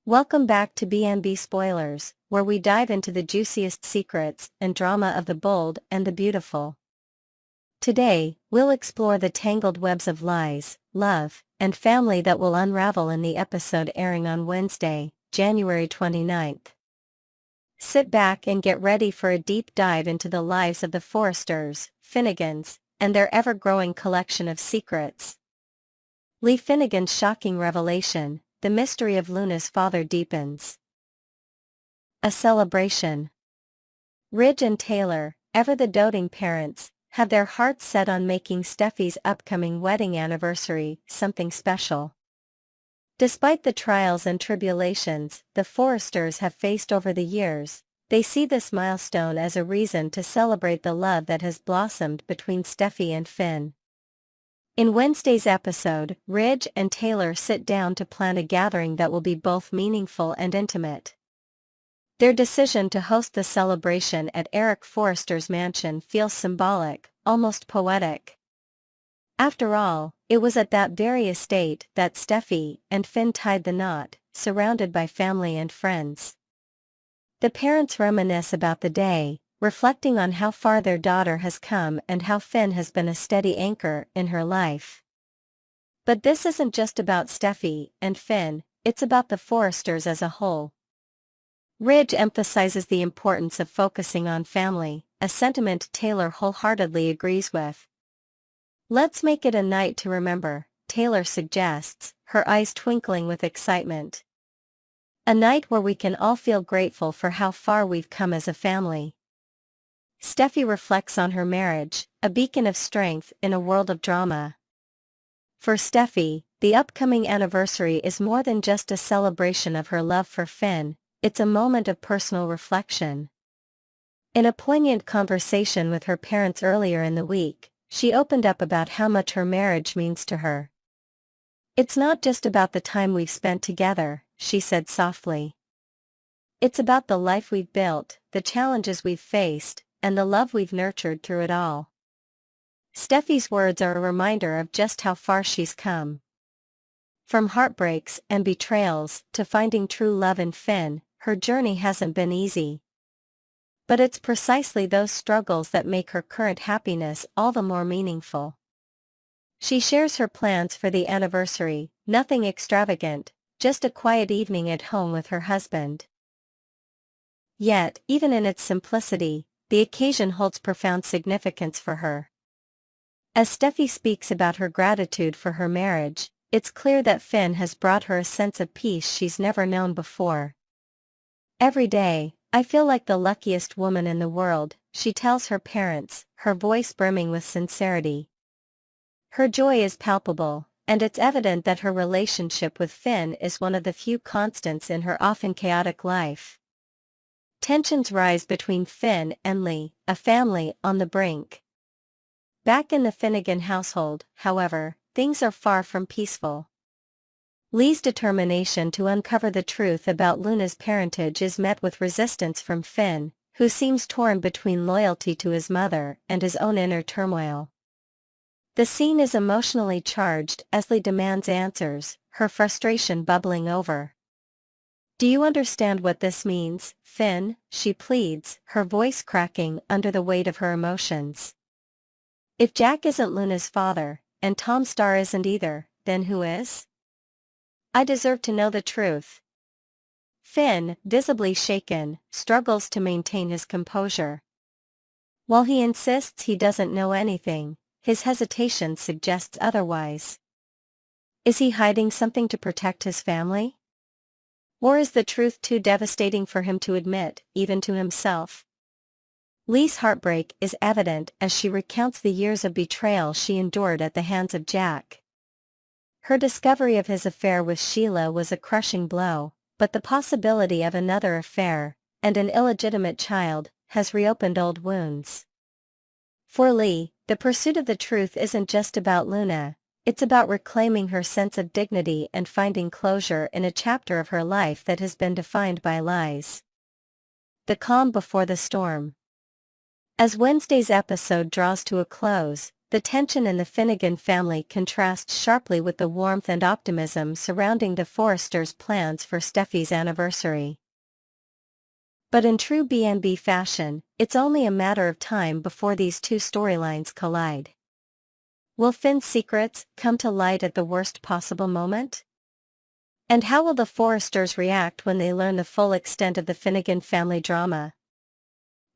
Welcome back to B&B Spoilers, where we dive into the juiciest secrets and drama of the bold and the beautiful. Today, we'll explore the tangled webs of lies, love, and family that will unravel in the episode airing on Wednesday, January 29th. Sit back and get ready for a deep dive into the lives of the Forresters, Finnegans, and their ever-growing collection of secrets. Lee Finnegan's shocking revelation. The mystery of Luna's father deepens. A celebration. Ridge and Taylor, ever the doting parents, have their hearts set on making Steffy's upcoming wedding anniversary something special. Despite the trials and tribulations the Forresters have faced over the years, they see this milestone as a reason to celebrate the love that has blossomed between Steffy and Finn. In Wednesday's episode, Ridge and Taylor sit down to plan a gathering that will be both meaningful and intimate. Their decision to host the celebration at Eric Forrester's mansion feels symbolic, almost poetic. After all, it was at that very estate that Steffy and Finn tied the knot, surrounded by family and friends. The parents reminisce about the day, reflecting on how far their daughter has come and how Finn has been a steady anchor in her life. But this isn't just about Steffy and Finn, it's about the Forresters as a whole. Ridge emphasizes the importance of focusing on family, a sentiment Taylor wholeheartedly agrees with. "Let's make it a night to remember," Taylor suggests, her eyes twinkling with excitement. "A night where we can all feel grateful for how far we've come as a family." Steffy reflects on her marriage, a beacon of strength in a world of drama. For Steffy, the upcoming anniversary is more than just a celebration of her love for Finn, it's a moment of personal reflection. In a poignant conversation with her parents earlier in the week, she opened up about how much her marriage means to her. "It's not just about the time we've spent together," she said softly. "It's about the life we've built, the challenges we've faced, and the love we've nurtured through it all." Steffy's words are a reminder of just how far she's come. From heartbreaks and betrayals to finding true love in Finn, her journey hasn't been easy. But it's precisely those struggles that make her current happiness all the more meaningful. She shares her plans for the anniversary, nothing extravagant, just a quiet evening at home with her husband. Yet, even in its simplicity, the occasion holds profound significance for her. As Steffy speaks about her gratitude for her marriage, it's clear that Finn has brought her a sense of peace she's never known before. "Every day, I feel like the luckiest woman in the world," she tells her parents, her voice brimming with sincerity. Her joy is palpable, and it's evident that her relationship with Finn is one of the few constants in her often chaotic life. Tensions rise between Finn and Lee, a family on the brink. Back in the Finnegan household, however, things are far from peaceful. Lee's determination to uncover the truth about Luna's parentage is met with resistance from Finn, who seems torn between loyalty to his mother and his own inner turmoil. The scene is emotionally charged as Lee demands answers, her frustration bubbling over. "Do you understand what this means, Finn?" she pleads, her voice cracking under the weight of her emotions. "If Jack isn't Luna's father, and Tom Starr isn't either, then who is? I deserve to know the truth." Finn, visibly shaken, struggles to maintain his composure. While he insists he doesn't know anything, his hesitation suggests otherwise. Is he hiding something to protect his family? Or is the truth too devastating for him to admit, even to himself? Lee's heartbreak is evident as she recounts the years of betrayal she endured at the hands of Jack. Her discovery of his affair with Sheila was a crushing blow, but the possibility of another affair, and an illegitimate child, has reopened old wounds. For Lee, the pursuit of the truth isn't just about Luna, it's about reclaiming her sense of dignity and finding closure in a chapter of her life that has been defined by lies. The calm before the storm. As Wednesday's episode draws to a close, The tension in the Finnegan family contrasts sharply with the warmth and optimism surrounding the Forresters' plans for Steffy's anniversary. But in true B&B fashion, it's only a matter of time before these two storylines collide. Will Finn's secrets come to light at the worst possible moment? And how will the Forresters react when they learn the full extent of the Finnegan family drama?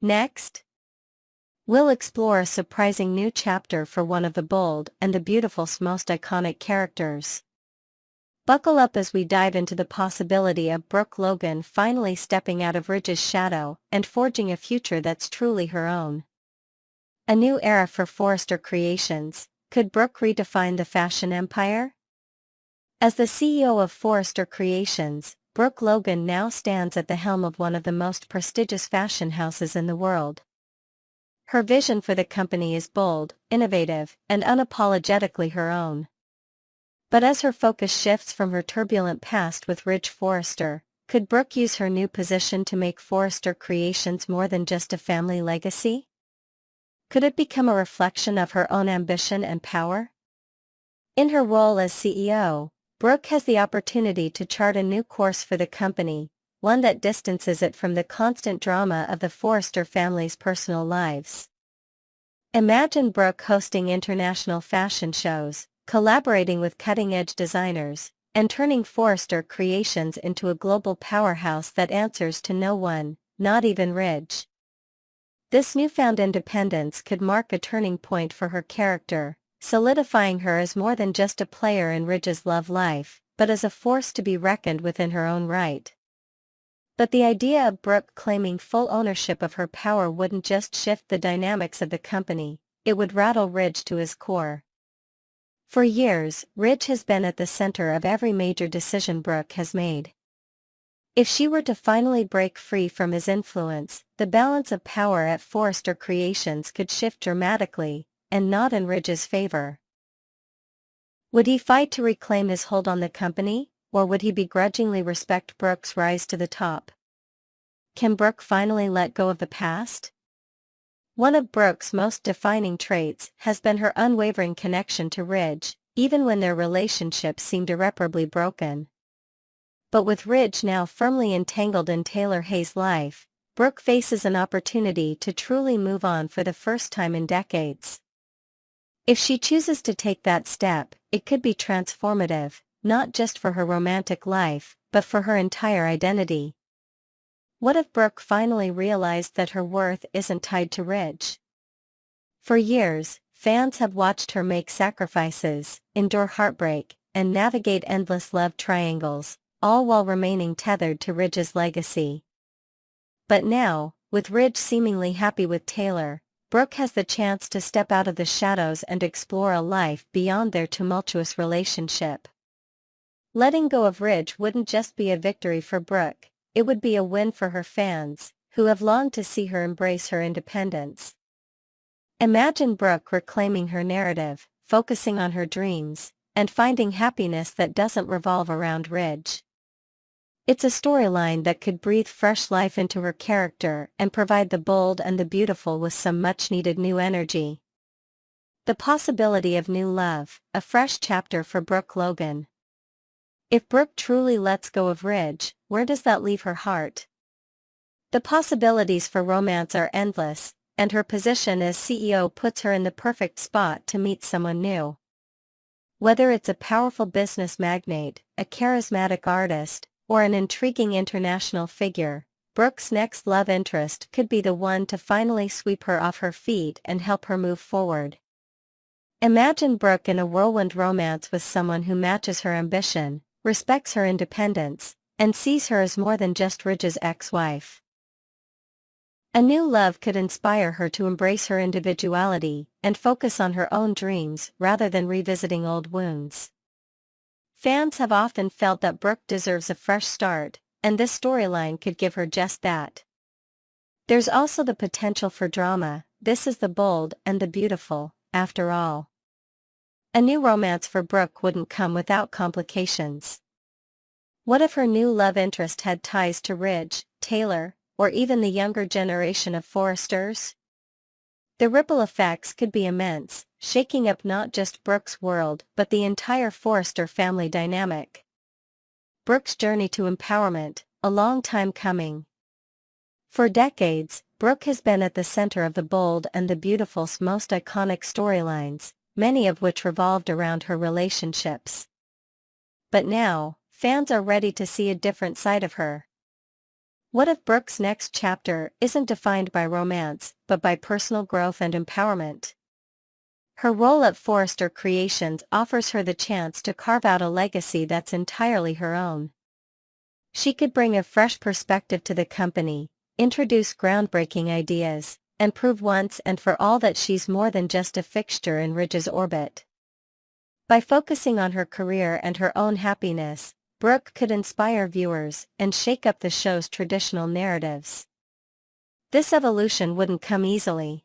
Next, we'll explore a surprising new chapter for one of the bold and the beautiful's most iconic characters. Buckle up as we dive into the possibility of Brooke Logan finally stepping out of Ridge's shadow and forging a future that's truly her own. A new era for Forrester Creations. Could Brooke redefine the fashion empire? As the CEO of Forrester Creations, Brooke Logan now stands at the helm of one of the most prestigious fashion houses in the world. Her vision for the company is bold, innovative, and unapologetically her own. But as her focus shifts from her turbulent past with Ridge Forrester, could Brooke use her new position to make Forrester Creations more than just a family legacy? Could it become a reflection of her own ambition and power? In her role as CEO, Brooke has the opportunity to chart a new course for the company, one that distances it from the constant drama of the Forrester family's personal lives. Imagine Brooke hosting international fashion shows, collaborating with cutting-edge designers, and turning Forrester Creations into a global powerhouse that answers to no one, not even Ridge. This newfound independence could mark a turning point for her character, solidifying her as more than just a player in Ridge's love life, but as a force to be reckoned with in her own right. But the idea of Brooke claiming full ownership of her power wouldn't just shift the dynamics of the company, it would rattle Ridge to his core. For years, Ridge has been at the center of every major decision Brooke has made. If she were to finally break free from his influence, the balance of power at Forrester Creations could shift dramatically, and not in Ridge's favor. Would he fight to reclaim his hold on the company, or would he begrudgingly respect Brooke's rise to the top? Can Brooke finally let go of the past? One of Brooke's most defining traits has been her unwavering connection to Ridge, even when their relationship seemed irreparably broken. But with Ridge now firmly entangled in Taylor Hayes' life, Brooke faces an opportunity to truly move on for the first time in decades. If she chooses to take that step, it could be transformative, not just for her romantic life, but for her entire identity. What if Brooke finally realized that her worth isn't tied to Ridge? For years, fans have watched her make sacrifices, endure heartbreak, and navigate endless love triangles, all while remaining tethered to Ridge's legacy. But now, with Ridge seemingly happy with Taylor, Brooke has the chance to step out of the shadows and explore a life beyond their tumultuous relationship. Letting go of Ridge wouldn't just be a victory for Brooke, it would be a win for her fans, who have longed to see her embrace her independence. Imagine Brooke reclaiming her narrative, focusing on her dreams, and finding happiness that doesn't revolve around Ridge. It's a storyline that could breathe fresh life into her character and provide the bold and the beautiful with some much-needed new energy. The possibility of new love, a fresh chapter for Brooke Logan. If Brooke truly lets go of Ridge, where does that leave her heart? The possibilities for romance are endless, and her position as CEO puts her in the perfect spot to meet someone new. Whether it's a powerful business magnate, a charismatic artist, or an intriguing international figure, Brooke's next love interest could be the one to finally sweep her off her feet and help her move forward. Imagine Brooke in a whirlwind romance with someone who matches her ambition, respects her independence, and sees her as more than just Ridge's ex-wife. A new love could inspire her to embrace her individuality and focus on her own dreams rather than revisiting old wounds. Fans have often felt that Brooke deserves a fresh start, and this storyline could give her just that. There's also the potential for drama. This is the bold and the beautiful, after all. A new romance for Brooke wouldn't come without complications. What if her new love interest had ties to Ridge, Taylor, or even the younger generation of Forresters? The ripple effects could be immense, shaking up not just Brooke's world but the entire Forrester family dynamic. Brooke's journey to empowerment, a long time coming. For decades, Brooke has been at the center of the Bold and the Beautiful's most iconic storylines, many of which revolved around her relationships. But now, fans are ready to see a different side of her. What if Brooke's next chapter isn't defined by romance, but by personal growth and empowerment? Her role at Forrester Creations offers her the chance to carve out a legacy that's entirely her own. She could bring a fresh perspective to the company, introduce groundbreaking ideas, and prove once and for all that she's more than just a fixture in Ridge's orbit. By focusing on her career and her own happiness, Brooke could inspire viewers and shake up the show's traditional narratives. This evolution wouldn't come easily.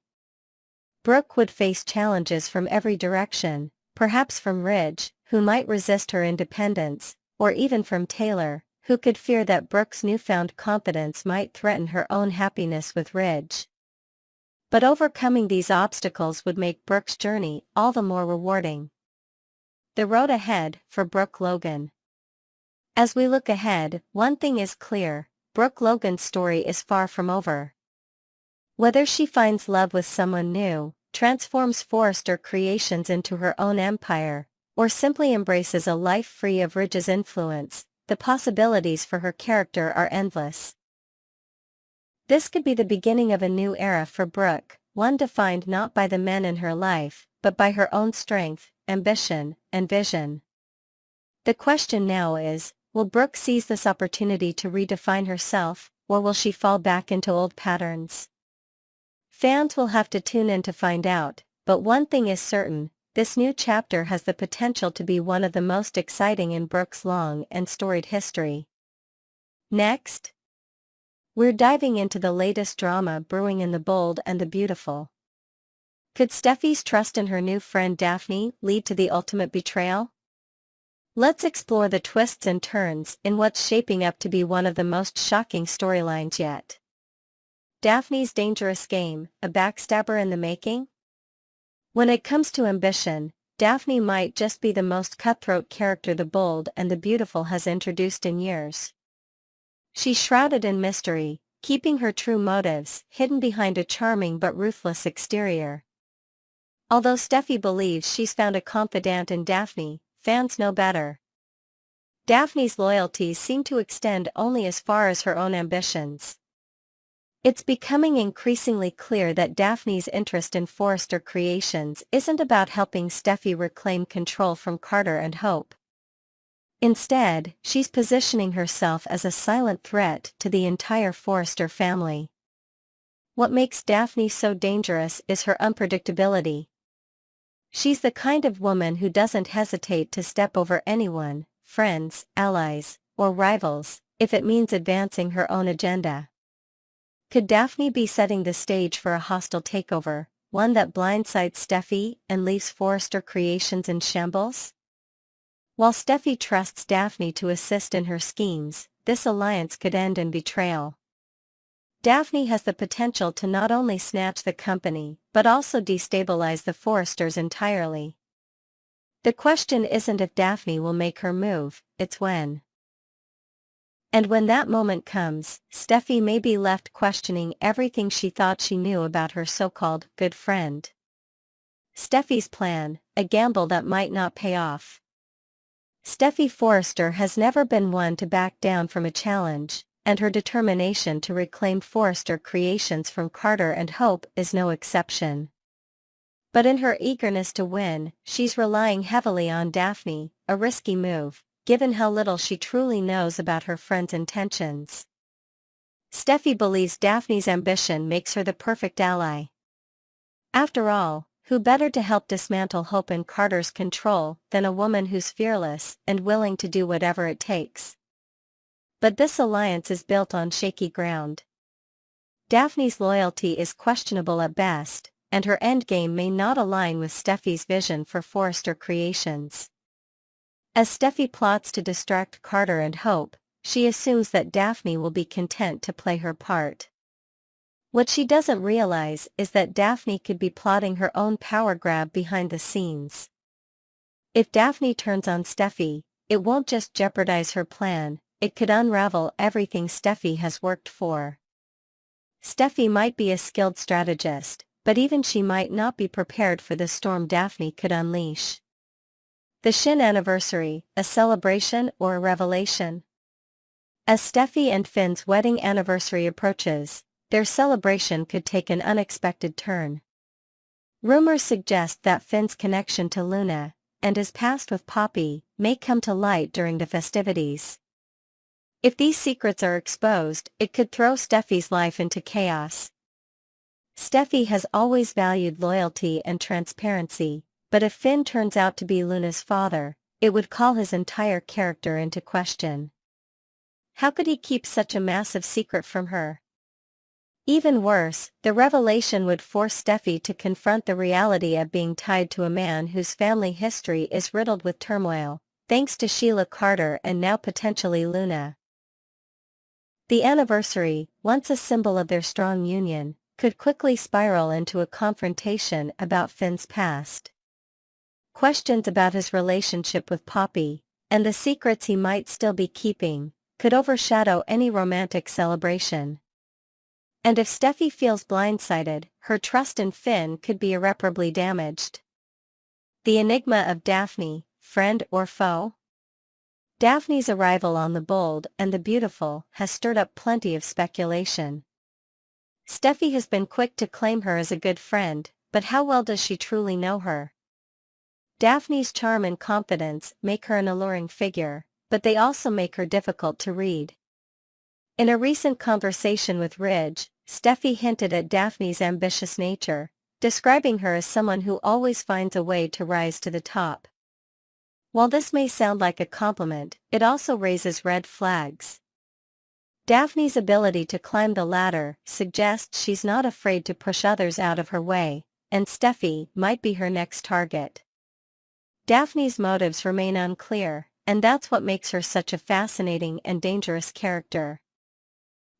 Brooke would face challenges from every direction, perhaps from Ridge, who might resist her independence, or even from Taylor, who could fear that Brooke's newfound confidence might threaten her own happiness with Ridge. But overcoming these obstacles would make Brooke's journey all the more rewarding. The road ahead for Brooke Logan. As we look ahead, one thing is clear: Brooke Logan's story is far from over. Whether she finds love with someone new, transforms Forrester Creations into her own empire, or simply embraces a life free of Ridge's influence, the possibilities for her character are endless. This could be the beginning of a new era for Brooke, one defined not by the men in her life, but by her own strength, ambition, and vision. The question now is, will Brooke seize this opportunity to redefine herself, or will she fall back into old patterns? Fans will have to tune in to find out, but one thing is certain: this new chapter has the potential to be one of the most exciting in Brooke's long and storied history. Next, we're diving into the latest drama brewing in the Bold and the Beautiful. Could Steffy's trust in her new friend Daphne lead to the ultimate betrayal? Let's explore the twists and turns in what's shaping up to be one of the most shocking storylines yet. Daphne's dangerous game, a backstabber in the making? When it comes to ambition, Daphne might just be the most cutthroat character the Bold and the Beautiful has introduced in years. She's shrouded in mystery, keeping her true motives hidden behind a charming but ruthless exterior. Although Steffy believes she's found a confidant in Daphne, fans know better. Daphne's loyalties seem to extend only as far as her own ambitions. It's becoming increasingly clear that Daphne's interest in Forrester Creations isn't about helping Steffy reclaim control from Carter and Hope. Instead, she's positioning herself as a silent threat to the entire Forrester family. What makes Daphne so dangerous is her unpredictability. She's the kind of woman who doesn't hesitate to step over anyone, friends, allies, or rivals, if it means advancing her own agenda. Could Daphne be setting the stage for a hostile takeover, one that blindsides Steffy and leaves Forrester Creations in shambles? While Steffy trusts Daphne to assist in her schemes, this alliance could end in betrayal. Daphne has the potential to not only snatch the company, but also destabilize the Forresters entirely. The question isn't if Daphne will make her move, it's when. And when that moment comes, Steffy may be left questioning everything she thought she knew about her so-called good friend. Steffy's plan, a gamble that might not pay off. Steffy Forrester has never been one to back down from a challenge, and her determination to reclaim Forrester Creations from Carter and Hope is no exception. But in her eagerness to win, she's relying heavily on Daphne, a risky move, given how little she truly knows about her friend's intentions. Steffy believes Daphne's ambition makes her the perfect ally. After all, who better to help dismantle Hope and Carter's control than a woman who's fearless and willing to do whatever it takes? But this alliance is built on shaky ground. Daphne's loyalty is questionable at best, and her endgame may not align with Steffy's vision for Forrester Creations. As Steffy plots to distract Carter and Hope, she assumes that Daphne will be content to play her part. What she doesn't realize is that Daphne could be plotting her own power grab behind the scenes. If Daphne turns on Steffy, it won't just jeopardize her plan, it could unravel everything Steffy has worked for. Steffy might be a skilled strategist, but even she might not be prepared for the storm Daphne could unleash. The Shin anniversary, a celebration or a revelation? As Steffy and Finn's wedding anniversary approaches, their celebration could take an unexpected turn. Rumors suggest that Finn's connection to Luna, and his past with Poppy, may come to light during the festivities. If these secrets are exposed, it could throw Steffy's life into chaos. Steffy has always valued loyalty and transparency, but if Finn turns out to be Luna's father, it would call his entire character into question. How could he keep such a massive secret from her? Even worse, the revelation would force Steffy to confront the reality of being tied to a man whose family history is riddled with turmoil, thanks to Sheila Carter and now potentially Luna. The anniversary, once a symbol of their strong union, could quickly spiral into a confrontation about Finn's past. Questions about his relationship with Poppy, and the secrets he might still be keeping, could overshadow any romantic celebration. And if Steffy feels blindsided, her trust in Finn could be irreparably damaged. The enigma of Daphne, friend or foe? Daphne's arrival on The Bold and the Beautiful has stirred up plenty of speculation. Steffy has been quick to claim her as a good friend, but how well does she truly know her? Daphne's charm and confidence make her an alluring figure, but they also make her difficult to read. In a recent conversation with Ridge, Steffy hinted at Daphne's ambitious nature, describing her as someone who always finds a way to rise to the top. While this may sound like a compliment, it also raises red flags. Daphne's ability to climb the ladder suggests she's not afraid to push others out of her way, and Steffy might be her next target. Daphne's motives remain unclear, and that's what makes her such a fascinating and dangerous character.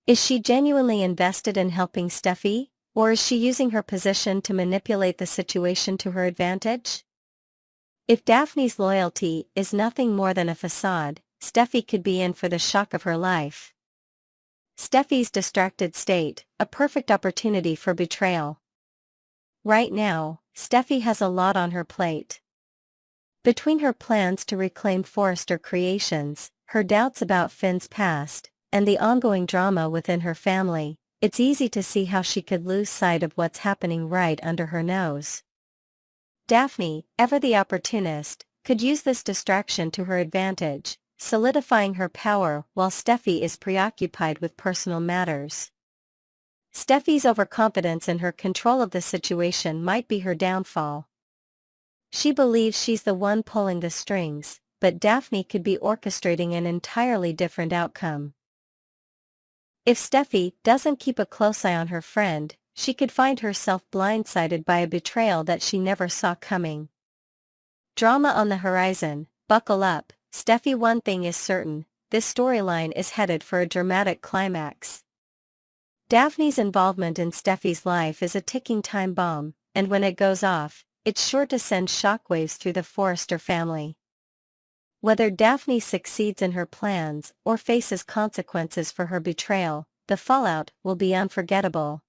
Is she genuinely invested in helping Steffy, or is she using her position to manipulate the situation to her advantage? If Daphne's loyalty is nothing more than a facade, Steffy could be in for the shock of her life. Steffy's distracted state, a perfect opportunity for betrayal. Right now, Steffy has a lot on her plate. Between her plans to reclaim Forrester Creations, her doubts about Finn's past, and the ongoing drama within her family, it's easy to see how she could lose sight of what's happening right under her nose. Daphne, ever the opportunist, could use this distraction to her advantage, solidifying her power while Steffy is preoccupied with personal matters. Steffy's overconfidence in her control of the situation might be her downfall. She believes she's the one pulling the strings, but Daphne could be orchestrating an entirely different outcome. If Steffy doesn't keep a close eye on her friend, she could find herself blindsided by a betrayal that she never saw coming. Drama on the horizon, buckle up, Steffy. One thing is certain, this storyline is headed for a dramatic climax. Daphne's involvement in Steffy's life is a ticking time bomb, and when it goes off, it's sure to send shockwaves through the Forrester family. Whether Daphne succeeds in her plans or faces consequences for her betrayal, the fallout will be unforgettable.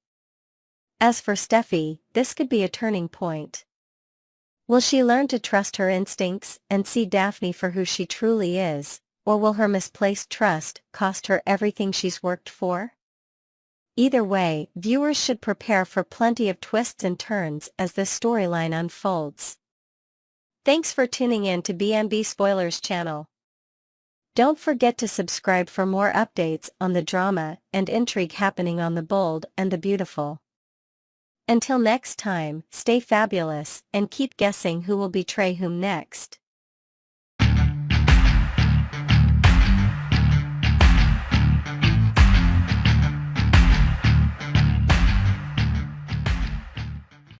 As for Steffy, this could be a turning point. Will she learn to trust her instincts and see Daphne for who she truly is, or will her misplaced trust cost her everything she's worked for? Either way, viewers should prepare for plenty of twists and turns as this storyline unfolds. Thanks for tuning in to BNB Spoilers channel. Don't forget to subscribe for more updates on the drama and intrigue happening on The Bold and the Beautiful. Until next time, stay fabulous and keep guessing who will betray whom next.